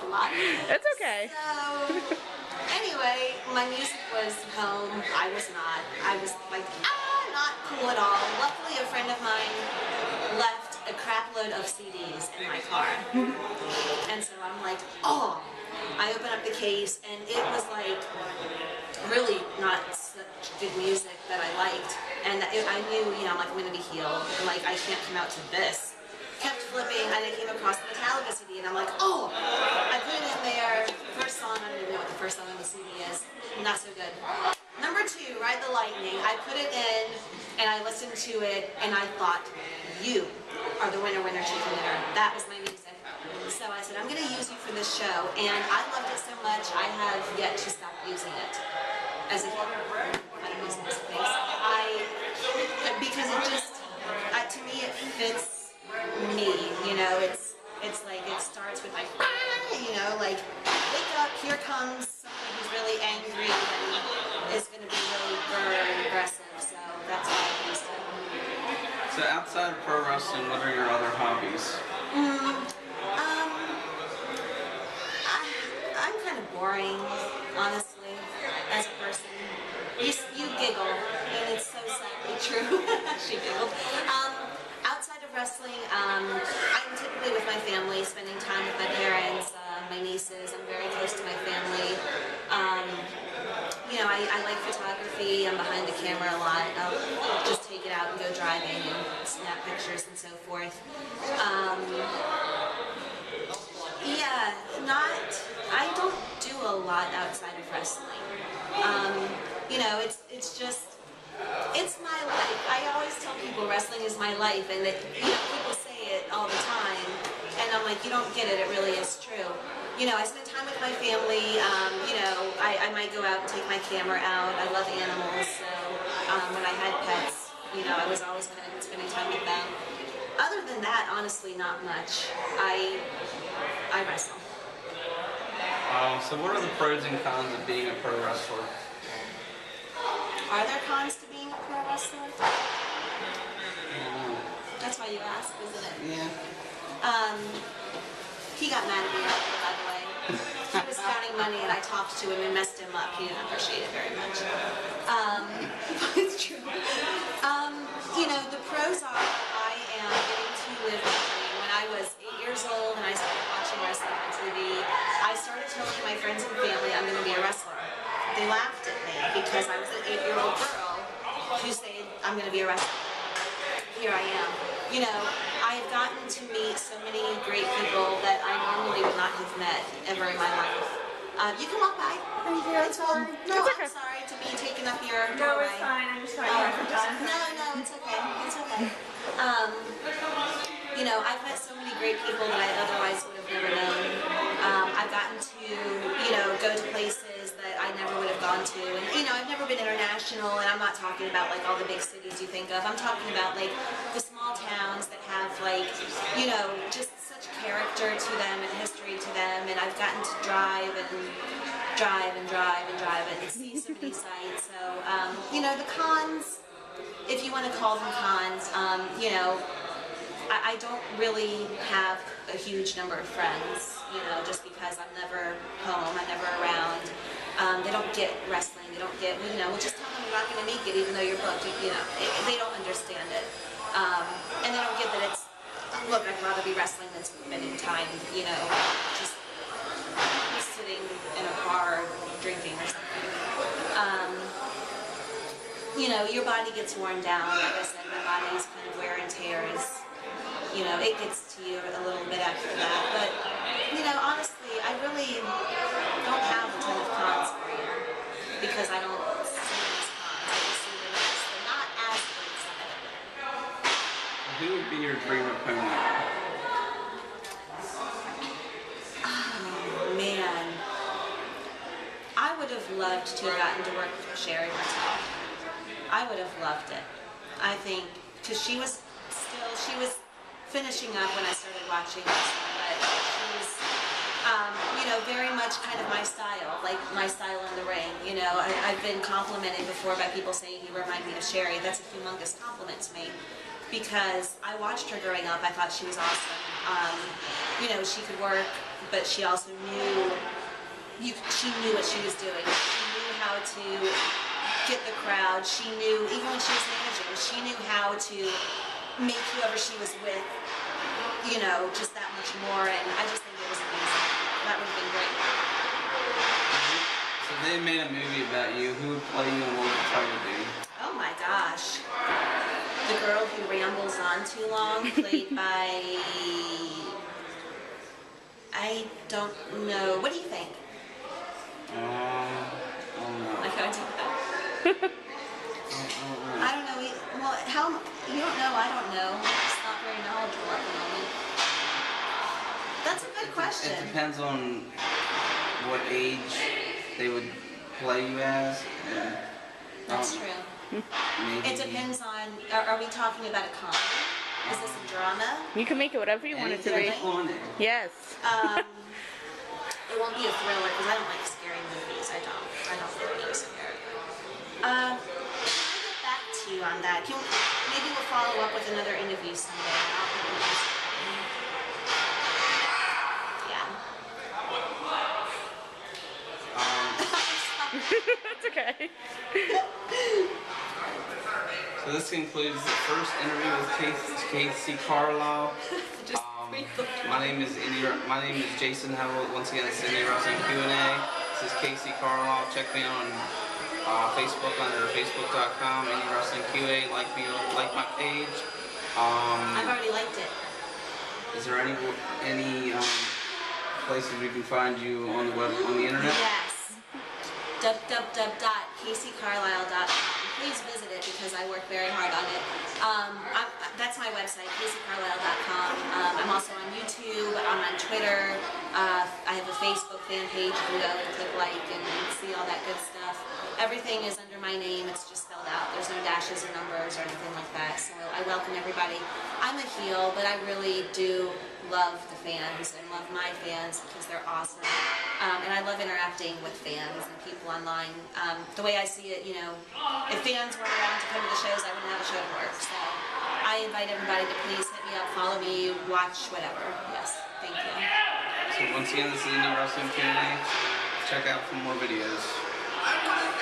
a lot. It's okay. So, anyway, my music was home. I was not. I was like, not cool at all. Luckily, a friend of mine left a crap load of CDs in my car. And so I'm like, oh. I open up the case, and it was like really not such good music that I liked. And I knew, I'm like, I'm going to be healed. I'm like, I can't come out to this. Kept flipping, and I came across the Metallica CD, and I'm like, oh! I put it in there. First song, I don't even know what the first song on the CD is. Not so good. Number 2, Ride the Lightning. I put it in, and I listened to it, and I thought, you are the winner, chicken dinner. That was my music. So I said, I'm going to use you for this show, and I loved it so much, I have yet to stop using it as a I'm using this face. Because it just, to me, it fits me. It's like it starts with like, like wake up, here comes somebody who's really angry and is going to be really burr and aggressive. So that's why I used it. So outside of pro wrestling, what are your other hobbies? I'm kind of boring, honestly, as a person. You giggle, and it's so sadly true. She giggled. Outside of wrestling, I'm typically with my family, spending time with my parents, my nieces. I'm very close to my family. I like photography. I'm behind the camera a lot. I'll just take it out and go driving and snap pictures and so forth. I don't do a lot outside of wrestling. It's my life. I always tell people wrestling is my life, and that, people say it all the time, and I'm like, you don't get it, it really is true. I spend time with my family, I might go out and take my camera out. I love animals, so when I had pets, I was always kind of spending time with them. Other than that, honestly, not much. I wrestle. So what are the pros and cons of being a pro wrestler? Are there cons to being a pro wrestler? That's why you asked, isn't it? Yeah. He got mad at me earlier, by the way. He was counting money, and I talked to him and messed him up. He didn't appreciate it very much. It's true. The pros are I am getting to live my dream. When I was 8 years old and I started watching wrestling on TV, I started telling my friends and family I'm going to be a wrestler. They laughed at me because I was an 8-year-old girl who said, I'm going to be a wrestler. Here I am. I've gotten to meet so many great people that I normally would not have met ever in my life. You can walk by. Thank you. It's fine. No, it's okay. I'm sorry to be taking up your No, doorway. it's fine. I just thought you were done. No, it's okay. It's okay. I've met so many great people that I otherwise would have never known. I've gotten to, go to places that I never would have gone to. And, I've never been international, and I'm not talking about, like, all the big cities you think of. I'm talking about, like, the small towns that have, like, just such character to them and history to them. And I've gotten to drive and see so many sights. So, the cons, if you want to call them cons, I don't really have a huge number of friends, just because I'm never home, I'm never around. They don't get wrestling, they don't get, well, just tell them you're not going to make it even though you're booked, they don't understand it. And they don't get that it's, look, I'd rather be wrestling than spending time, just sitting in a bar drinking or something. Your body gets worn down. Like I said, my body's kind of wear and tear is, it gets to you a little bit after that. But, honestly, I really don't have a ton of cons for you because I don't see them as cons. I just see them as they're not as good side of it. Who would be your dream opponent? Oh, man. I would have loved to have gotten to work with Sherry myself. I would have loved it. I think, because she was finishing up when I started watching wrestling, but she was, very much kind of my style, like my style in the ring. I've been complimented before by people saying you remind me of Sherry. That's a humongous compliment to me because I watched her growing up. I thought she was awesome. you know, she could work, but she also knew, she knew what she was doing. She knew how to get the crowd. She knew, even when she was managing, she knew how to make whoever she was with, you know, just that much more, and I just think it was amazing. That would have been great. So they made a movie about you. Who would play you and what would you try to do? Oh my gosh. The girl who rambles on too long, played by, I don't know. What do you think? I don't know. I can't do that. I don't know. Well, how, you don't know, I don't know. I'm just not very knowledgeable at the moment. That's a good question. It depends on what age they would play you as. And, That's true. maybe It depends on, are we talking about a comedy? Is this a drama? You can make it whatever you want it to be. anything funny. Yes. It won't be a thriller because I don't like scary movies. I don't really like scary. Can I get back to you on that? Maybe we'll follow up with another interview someday. And I'll be interested. Yeah. That's okay. So this concludes the first interview with Kacee Carlisle. Just My name is Jason Howell. Once again, it's Indie Wrestling Q&A. This is Kacee Carlisle. Check me out on Facebook under facebook.com. Indie Wrestling QA. Like my page. I've already liked it. Is there any places we can find you on the internet? Yes. www.kaceycarlisle.com. Please visit it because I work very hard on it. That's my website, kaceycarlisle.com. I'm also on YouTube. I'm on Twitter. I have a Facebook fan page. You can go and click like and see all that good stuff. Everything is under my name. It's just spelled out. There's no dashes or numbers or anything like that. So I welcome everybody. I'm a heel, but I really do love the fans and love my fans because they're awesome. And I love interacting with fans and people online. The way I see it, you know, if fans weren't around to come to the shows, I wouldn't have a show to work. So I invite everybody to please hit me up, follow me, watch, whatever. Yes, thank you. So once again, this is Indie Wrestling Q&A. Check out for more videos.